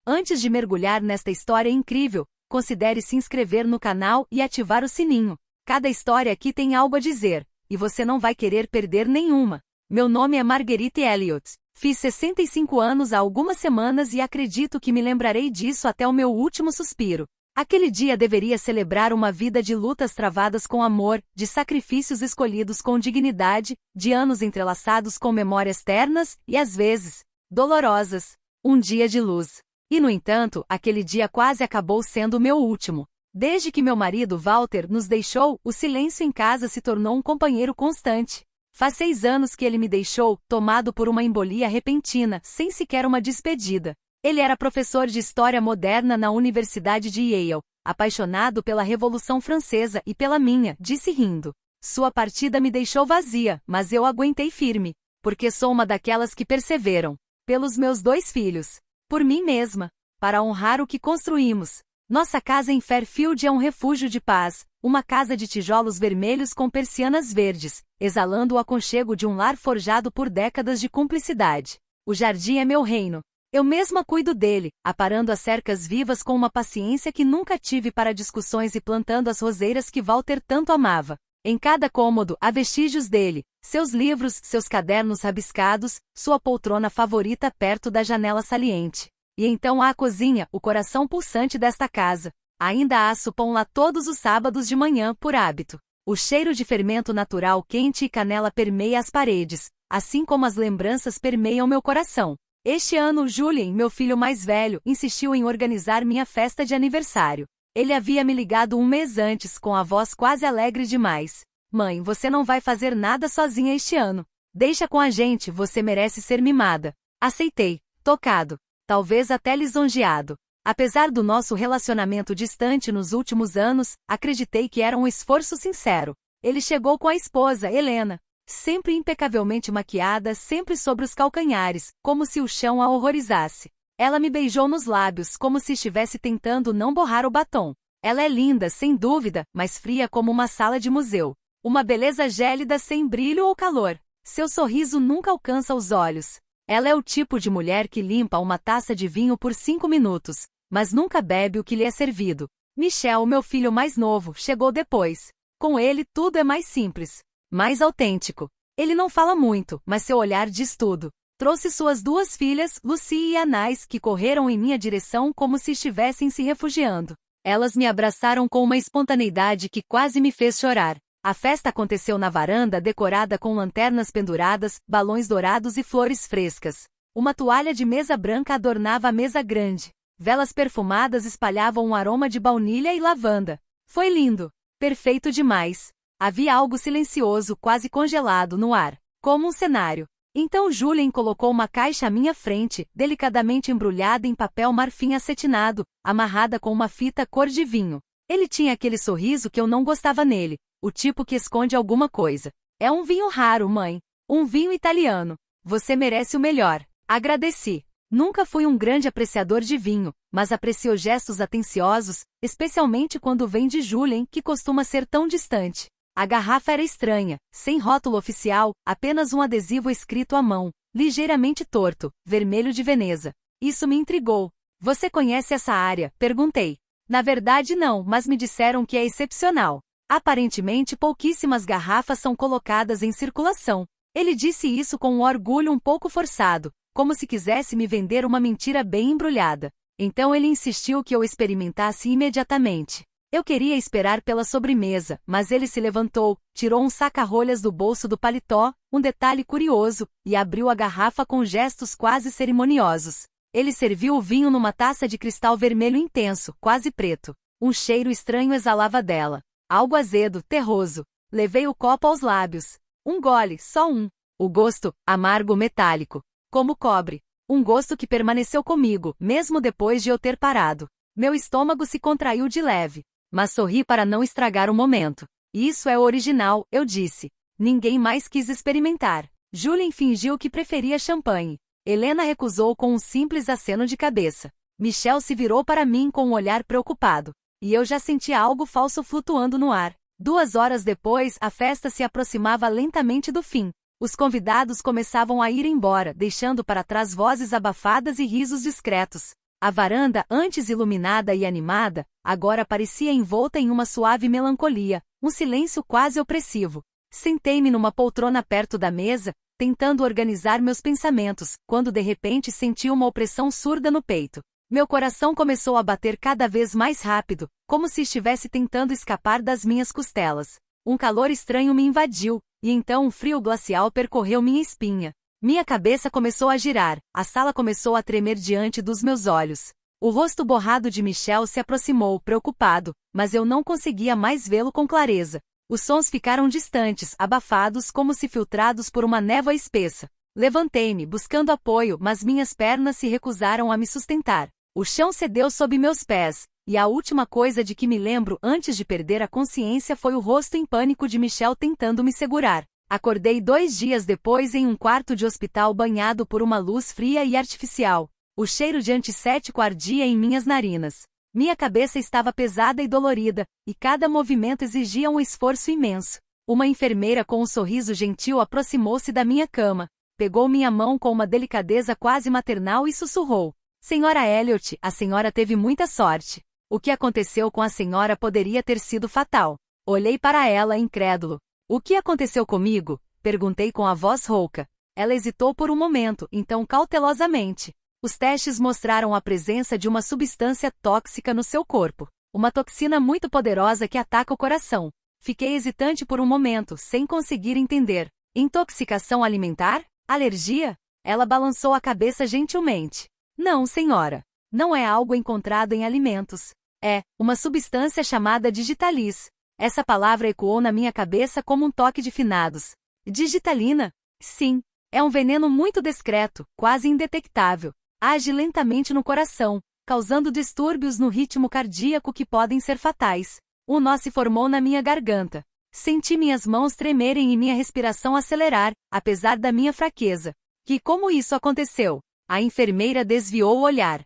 Antes de mergulhar nesta história incrível, considere se inscrever no canal e ativar o sininho. Cada história aqui tem algo a dizer, e você não vai querer perder nenhuma. Meu nome é Marguerite Elliott. Fiz 65 anos há algumas semanas e acredito que me lembrarei disso até o meu último suspiro. Aquele dia deveria celebrar uma vida de lutas travadas com amor, de sacrifícios escolhidos com dignidade, de anos entrelaçados com memórias ternas e, às vezes, dolorosas. Um dia de luz. E, no entanto, aquele dia quase acabou sendo o meu último. Desde que meu marido Walter nos deixou, o silêncio em casa se tornou um companheiro constante. Faz 6 anos que ele me deixou, tomado por uma embolia repentina, sem sequer uma despedida. Ele era professor de História Moderna na Universidade de Yale, apaixonado pela Revolução Francesa e pela minha, disse rindo. Sua partida me deixou vazia, mas eu aguentei firme, porque sou uma daquelas que perseveram. Pelos meus 2 filhos. Por mim mesma. Para honrar o que construímos. Nossa casa em Fairfield é um refúgio de paz, uma casa de tijolos vermelhos com persianas verdes, exalando o aconchego de um lar forjado por décadas de cumplicidade. O jardim é meu reino. Eu mesma cuido dele, aparando as cercas vivas com uma paciência que nunca tive para discussões e plantando as roseiras que Walter tanto amava. Em cada cômodo há vestígios dele, seus livros, seus cadernos rabiscados, sua poltrona favorita perto da janela saliente. E então há a cozinha, o coração pulsante desta casa. Ainda asso pão lá todos os sábados de manhã, por hábito. O cheiro de fermento natural quente e canela permeia as paredes, assim como as lembranças permeiam meu coração. Este ano, Julien, meu filho mais velho, insistiu em organizar minha festa de aniversário. Ele havia me ligado um mês antes com a voz quase alegre demais. Mãe, você não vai fazer nada sozinha este ano. Deixa com a gente, você merece ser mimada. Aceitei, tocado. Talvez até lisonjeado. Apesar do nosso relacionamento distante nos últimos anos, acreditei que era um esforço sincero. Ele chegou com a esposa, Helena. Sempre impecavelmente maquiada, sempre sobre os calcanhares, como se o chão a horrorizasse. Ela me beijou nos lábios, como se estivesse tentando não borrar o batom. Ela é linda, sem dúvida, mas fria como uma sala de museu. Uma beleza gélida sem brilho ou calor. Seu sorriso nunca alcança os olhos. Ela é o tipo de mulher que limpa uma taça de vinho por 5 minutos, mas nunca bebe o que lhe é servido. Michel, meu filho mais novo, chegou depois. Com ele tudo é mais simples, mais autêntico. Ele não fala muito, mas seu olhar diz tudo. Trouxe suas 2 filhas, Lucie e Anais, que correram em minha direção como se estivessem se refugiando. Elas me abraçaram com uma espontaneidade que quase me fez chorar. A festa aconteceu na varanda decorada com lanternas penduradas, balões dourados e flores frescas. Uma toalha de mesa branca adornava a mesa grande. Velas perfumadas espalhavam um aroma de baunilha e lavanda. Foi lindo. Perfeito demais. Havia algo silencioso, quase congelado no ar, como um cenário. Então Julien colocou uma caixa à minha frente, delicadamente embrulhada em papel marfim acetinado, amarrada com uma fita cor de vinho. Ele tinha aquele sorriso que eu não gostava nele, o tipo que esconde alguma coisa. É um vinho raro, mãe. Um vinho italiano. Você merece o melhor. Agradeci. Nunca fui um grande apreciador de vinho, mas aprecio gestos atenciosos, especialmente quando vem de Julien, que costuma ser tão distante. A garrafa era estranha, sem rótulo oficial, apenas um adesivo escrito à mão, ligeiramente torto, vermelho de Veneza. Isso me intrigou. Você conhece essa área? Perguntei. Na verdade não, mas me disseram que é excepcional. Aparentemente pouquíssimas garrafas são colocadas em circulação. Ele disse isso com um orgulho um pouco forçado, como se quisesse me vender uma mentira bem embrulhada. Então ele insistiu que eu experimentasse imediatamente. Eu queria esperar pela sobremesa, mas ele se levantou, tirou um saca-rolhas do bolso do paletó, um detalhe curioso, e abriu a garrafa com gestos quase cerimoniosos. Ele serviu o vinho numa taça de cristal vermelho intenso, quase preto. Um cheiro estranho exalava dela. Algo azedo, terroso. Levei o copo aos lábios. Um gole, só um. O gosto, amargo metálico. Como cobre. Um gosto que permaneceu comigo, mesmo depois de eu ter parado. Meu estômago se contraiu de leve. Mas sorri para não estragar o momento. Isso é original, eu disse. Ninguém mais quis experimentar. Julien fingiu que preferia champanhe. Helena recusou com um simples aceno de cabeça. Michel se virou para mim com um olhar preocupado. E eu já sentia algo falso flutuando no ar. 2 horas depois, a festa se aproximava lentamente do fim. Os convidados começavam a ir embora, deixando para trás vozes abafadas e risos discretos. A varanda, antes iluminada e animada, agora parecia envolta em uma suave melancolia, um silêncio quase opressivo. Sentei-me numa poltrona perto da mesa, tentando organizar meus pensamentos, quando de repente senti uma opressão surda no peito. Meu coração começou a bater cada vez mais rápido, como se estivesse tentando escapar das minhas costelas. Um calor estranho me invadiu, e então um frio glacial percorreu minha espinha. Minha cabeça começou a girar, a sala começou a tremer diante dos meus olhos. O rosto borrado de Michel se aproximou, preocupado, mas eu não conseguia mais vê-lo com clareza. Os sons ficaram distantes, abafados como se filtrados por uma névoa espessa. Levantei-me, buscando apoio, mas minhas pernas se recusaram a me sustentar. O chão cedeu sob meus pés, e a última coisa de que me lembro antes de perder a consciência foi o rosto em pânico de Michel tentando me segurar. Acordei 2 dias depois em um quarto de hospital banhado por uma luz fria e artificial. O cheiro de antisséptico ardia em minhas narinas. Minha cabeça estava pesada e dolorida, e cada movimento exigia um esforço imenso. Uma enfermeira com um sorriso gentil aproximou-se da minha cama, pegou minha mão com uma delicadeza quase maternal e sussurrou: "Senhora Elliot, a senhora teve muita sorte. O que aconteceu com a senhora poderia ter sido fatal." Olhei para ela incrédulo. "O que aconteceu comigo?" perguntei com a voz rouca. Ela hesitou por um momento, então cautelosamente: "Os testes mostraram a presença de uma substância tóxica no seu corpo. Uma toxina muito poderosa que ataca o coração." Fiquei hesitante por um momento, sem conseguir entender. "Intoxicação alimentar? Alergia?" Ela balançou a cabeça gentilmente. "Não, senhora. Não é algo encontrado em alimentos. É uma substância chamada digitalis." Essa palavra ecoou na minha cabeça como um toque de finados. Digitalina? Sim. É um veneno muito discreto, quase indetectável. Age lentamente no coração, causando distúrbios no ritmo cardíaco que podem ser fatais. Um nó se formou na minha garganta. Senti minhas mãos tremerem e minha respiração acelerar, apesar da minha fraqueza. Como isso aconteceu? A enfermeira desviou o olhar.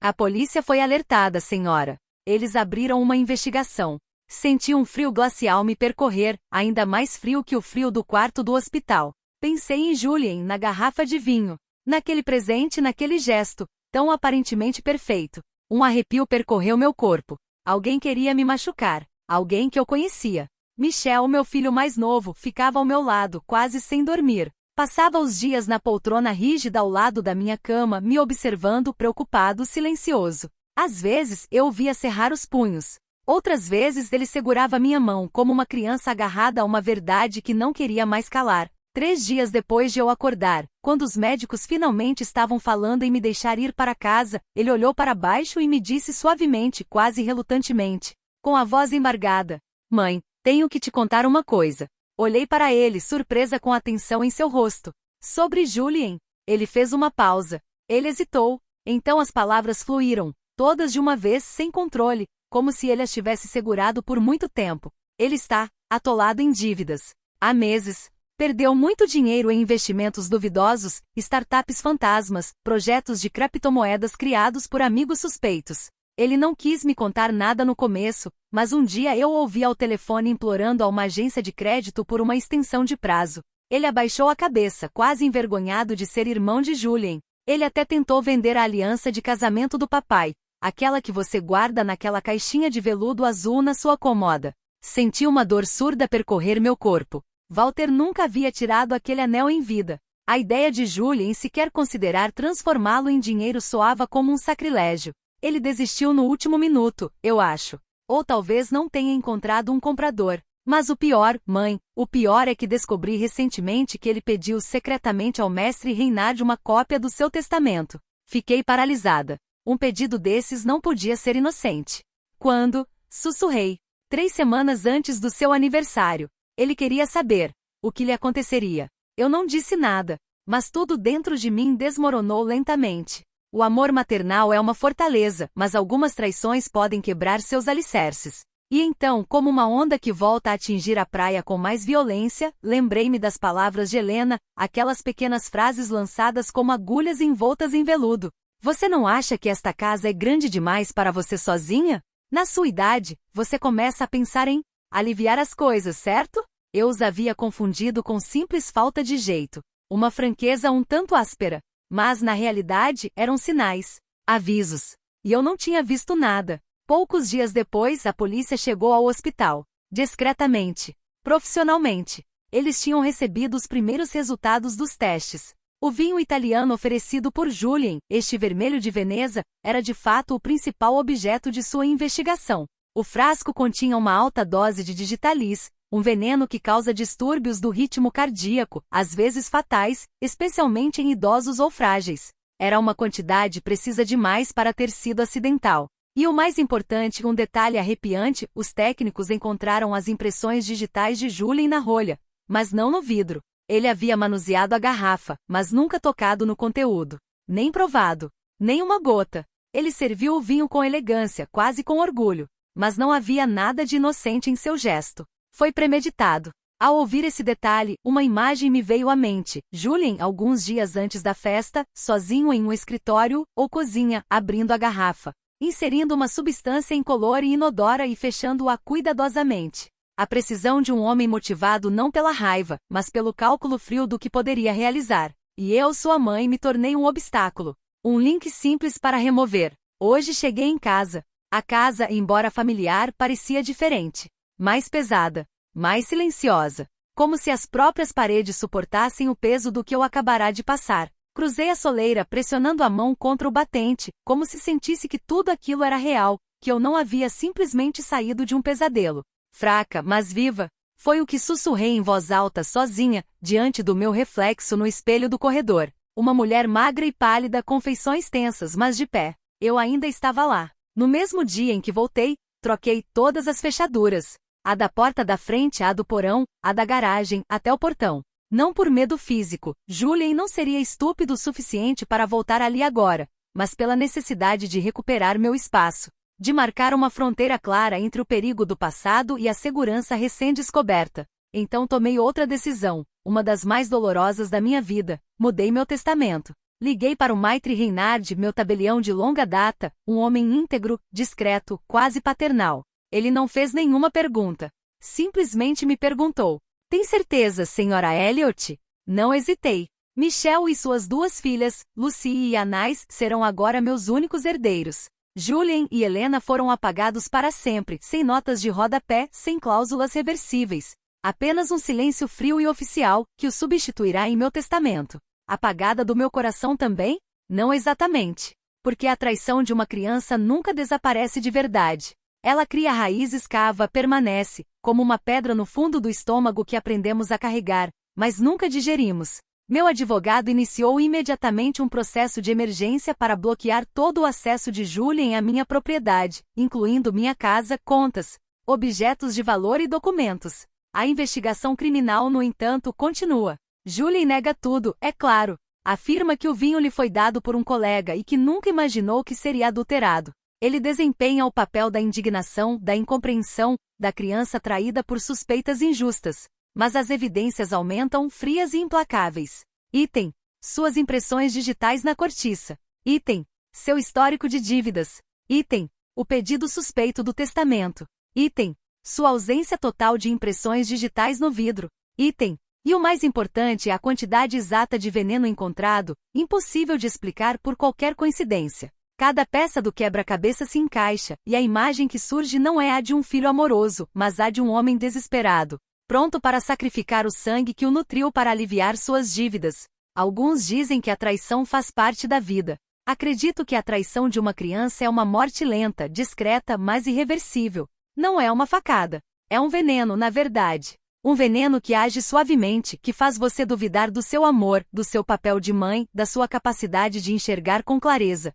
"A polícia foi alertada, senhora. Eles abriram uma investigação." Senti um frio glacial me percorrer, ainda mais frio que o frio do quarto do hospital. Pensei em Julien, na garrafa de vinho. Naquele presente, naquele gesto, tão aparentemente perfeito. Um arrepio percorreu meu corpo. Alguém queria me machucar. Alguém que eu conhecia. Michel, meu filho mais novo, ficava ao meu lado, quase sem dormir. Passava os dias na poltrona rígida ao lado da minha cama, me observando preocupado, silencioso. Às vezes, eu o via cerrar os punhos. Outras vezes ele segurava minha mão como uma criança agarrada a uma verdade que não queria mais calar. 3 dias depois de eu acordar, quando os médicos finalmente estavam falando em me deixar ir para casa, ele olhou para baixo e me disse suavemente, quase relutantemente, com a voz embargada: "Mãe, tenho que te contar uma coisa." Olhei para ele, surpresa com a tensão em seu rosto. "Sobre Julien." Ele fez uma pausa. Ele hesitou. Então as palavras fluíram, todas de uma vez, sem controle, como se ele as tivesse segurado por muito tempo. "Ele está atolado em dívidas. Há meses. Perdeu muito dinheiro em investimentos duvidosos, startups fantasmas, projetos de criptomoedas criados por amigos suspeitos. Ele não quis me contar nada no começo, mas um dia eu o ouvi ao telefone implorando a uma agência de crédito por uma extensão de prazo. Ele abaixou a cabeça, quase envergonhado de ser irmão de Julien. Ele até tentou vender a aliança de casamento do papai, aquela que você guarda naquela caixinha de veludo azul na sua cômoda." Senti uma dor surda percorrer meu corpo. Walter nunca havia tirado aquele anel em vida. A ideia de Julien sequer considerar transformá-lo em dinheiro soava como um sacrilégio. Ele desistiu no último minuto, eu acho. Ou talvez não tenha encontrado um comprador. Mas o pior, mãe, o pior é que descobri recentemente que ele pediu secretamente ao mestre Reinhard uma cópia do seu testamento. Fiquei paralisada. Um pedido desses não podia ser inocente. "Quando?" sussurrei. 3 semanas antes do seu aniversário. Ele queria saber o que lhe aconteceria. Eu não disse nada, mas tudo dentro de mim desmoronou lentamente. O amor maternal é uma fortaleza, mas algumas traições podem quebrar seus alicerces. E então, como uma onda que volta a atingir a praia com mais violência, lembrei-me das palavras de Helena, aquelas pequenas frases lançadas como agulhas envoltas em veludo. "Você não acha que esta casa é grande demais para você sozinha? Na sua idade, você começa a pensar em aliviar as coisas, certo?" Eu os havia confundido com simples falta de jeito. Uma franqueza um tanto áspera. Mas, na realidade, eram sinais. avisos. E eu não tinha visto nada. Poucos dias depois, a polícia chegou ao hospital. Discretamente. Profissionalmente. Eles tinham recebido os primeiros resultados dos testes. O vinho italiano oferecido por Julien, este vermelho de Veneza, era de fato o principal objeto de sua investigação. O frasco continha uma alta dose de digitalis, um veneno que causa distúrbios do ritmo cardíaco, às vezes fatais, especialmente em idosos ou frágeis. Era uma quantidade precisa demais para ter sido acidental. E o mais importante, um detalhe arrepiante, os técnicos encontraram as impressões digitais de Julien na rolha, mas não no vidro. Ele havia manuseado a garrafa, mas nunca tocado no conteúdo. Nem provado. Nem uma gota. Ele serviu o vinho com elegância, quase com orgulho. Mas não havia nada de inocente em seu gesto. Foi premeditado. Ao ouvir esse detalhe, uma imagem me veio à mente. Julien, alguns dias antes da festa, sozinho em um escritório ou cozinha, abrindo a garrafa, inserindo uma substância incolor e inodora e fechando-a cuidadosamente. A precisão de um homem motivado não pela raiva, mas pelo cálculo frio do que poderia realizar. E eu, sua mãe, me tornei um obstáculo. Um link simples para remover. Hoje cheguei em casa. A casa, embora familiar, parecia diferente. Mais pesada. Mais silenciosa. Como se as próprias paredes suportassem o peso do que eu acabará de passar. Cruzei a soleira pressionando a mão contra o batente, como se sentisse que tudo aquilo era real, que eu não havia simplesmente saído de um pesadelo. Fraca, mas viva, foi o que sussurrei em voz alta sozinha, diante do meu reflexo no espelho do corredor. Uma mulher magra e pálida com feições tensas, mas de pé. Eu ainda estava lá. No mesmo dia em que voltei, troquei todas as fechaduras. A da porta da frente, a do porão, a da garagem, até o portão. Não por medo físico, Julien não seria estúpido o suficiente para voltar ali agora, mas pela necessidade de recuperar meu espaço. De marcar uma fronteira clara entre o perigo do passado e a segurança recém-descoberta. Então tomei outra decisão, uma das mais dolorosas da minha vida. Mudei meu testamento. Liguei para o Maitre Reinhard, meu tabelião de longa data, um homem íntegro, discreto, quase paternal. Ele não fez nenhuma pergunta. Simplesmente me perguntou: "Tem certeza, senhora Elliot?" Não hesitei. Michel e suas duas filhas, Lucie e Anais, serão agora meus únicos herdeiros. Julien e Helena foram apagados para sempre, sem notas de rodapé, sem cláusulas reversíveis. Apenas um silêncio frio e oficial, que o substituirá em meu testamento. Apagada do meu coração também? Não exatamente. Porque a traição de uma criança nunca desaparece de verdade. Ela cria raízes, cava, permanece, como uma pedra no fundo do estômago que aprendemos a carregar, mas nunca digerimos. Meu advogado iniciou imediatamente um processo de emergência para bloquear todo o acesso de Julien à minha propriedade, incluindo minha casa, contas, objetos de valor e documentos. A investigação criminal, no entanto, continua. Julien nega tudo, é claro. Afirma que o vinho lhe foi dado por um colega e que nunca imaginou que seria adulterado. Ele desempenha o papel da indignação, da incompreensão, da criança traída por suspeitas injustas. Mas as evidências aumentam, frias e implacáveis. Item: suas impressões digitais na cortiça. Item: seu histórico de dívidas. Item: o pedido suspeito do testamento. Item: sua ausência total de impressões digitais no vidro. Item: e o mais importante, a quantidade exata de veneno encontrado, impossível de explicar por qualquer coincidência. Cada peça do quebra-cabeça se encaixa, e a imagem que surge não é a de um filho amoroso, mas a de um homem desesperado, pronto para sacrificar o sangue que o nutriu para aliviar suas dívidas. Alguns dizem que a traição faz parte da vida. Acredito que a traição de uma criança é uma morte lenta, discreta, mas irreversível. Não é uma facada. É um veneno, na verdade. Um veneno que age suavemente, que faz você duvidar do seu amor, do seu papel de mãe, da sua capacidade de enxergar com clareza.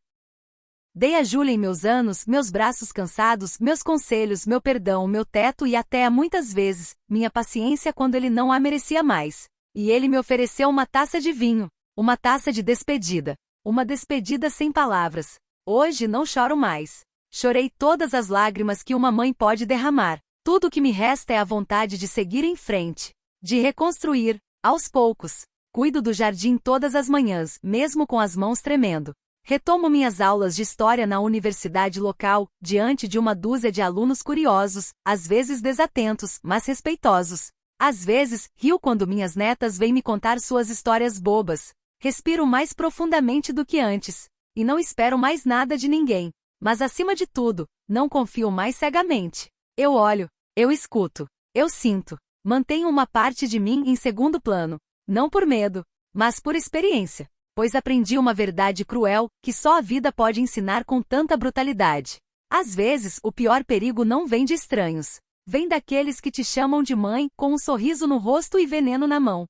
Dei a Julien meus anos, meus braços cansados, meus conselhos, meu perdão, meu teto e até, muitas vezes, minha paciência quando ele não a merecia mais. E ele me ofereceu uma taça de vinho. Uma taça de despedida. Uma despedida sem palavras. Hoje não choro mais. Chorei todas as lágrimas que uma mãe pode derramar. Tudo o que me resta é a vontade de seguir em frente. De reconstruir, aos poucos. Cuido do jardim todas as manhãs, mesmo com as mãos tremendo. Retomo minhas aulas de história na universidade local, diante de uma dúzia de alunos curiosos, às vezes desatentos, mas respeitosos. Às vezes, rio quando minhas netas vêm me contar suas histórias bobas. Respiro mais profundamente do que antes. e não espero mais nada de ninguém. Mas acima de tudo, não confio mais cegamente. Eu olho, eu escuto, eu sinto. Mantenho uma parte de mim em segundo plano. Não por medo, mas por experiência. Pois aprendi uma verdade cruel, que só a vida pode ensinar com tanta brutalidade. Às vezes, o pior perigo não vem de estranhos. Vem daqueles que te chamam de mãe, com um sorriso no rosto e veneno na mão.